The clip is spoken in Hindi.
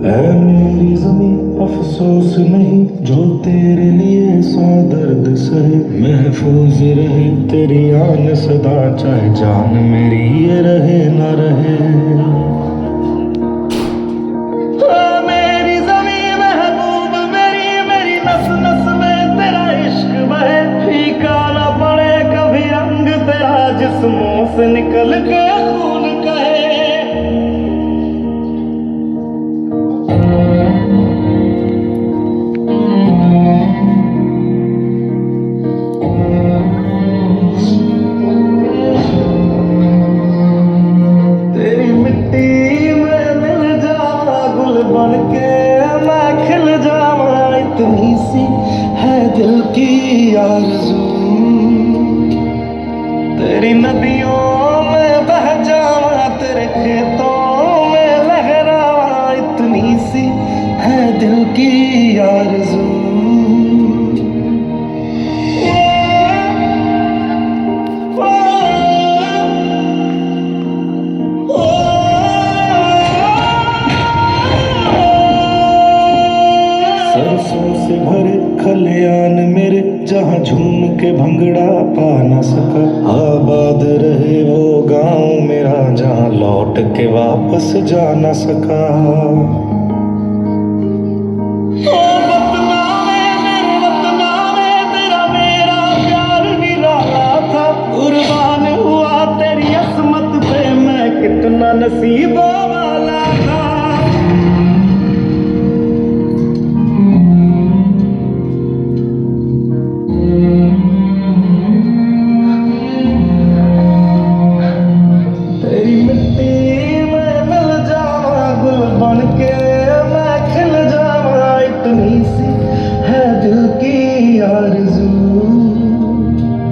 ऐ मेरी ज़मीं अफ़सोस नहीं जो तेरे लिए सौ दर्द सहे, महफूज रहे तेरी आन सदा चाहे जान मेरी ये रहे ना रहे। मेरी ज़मीं महबूब मेरी, मेरी नस नस में तेरा इश्क बहे, फीका ना पड़े कभी रंग तेरा जिस्मों से निकल के खून कहे। तेरी मिट्टी में मिल जावा गुल बन के मैं खिल जावा, इतनी सी है दिल की आरज़ू। तेरी नदियों में बह जावा तेरे खेतों में लहरावा, इतनी सी है दिल की आरज़ू। सरसों से भरे खलियान मेरे जहाँ झूम के भंगड़ा पा न सका, आबाद रहे वो गांव मेरा जहाँ लौट के वापस जा न सका। ओ वतना मेरे वतना तेरा मेरा प्यार निराला था, कुर्बान हुआ तेरी असमत पे मैं कितना नसीबों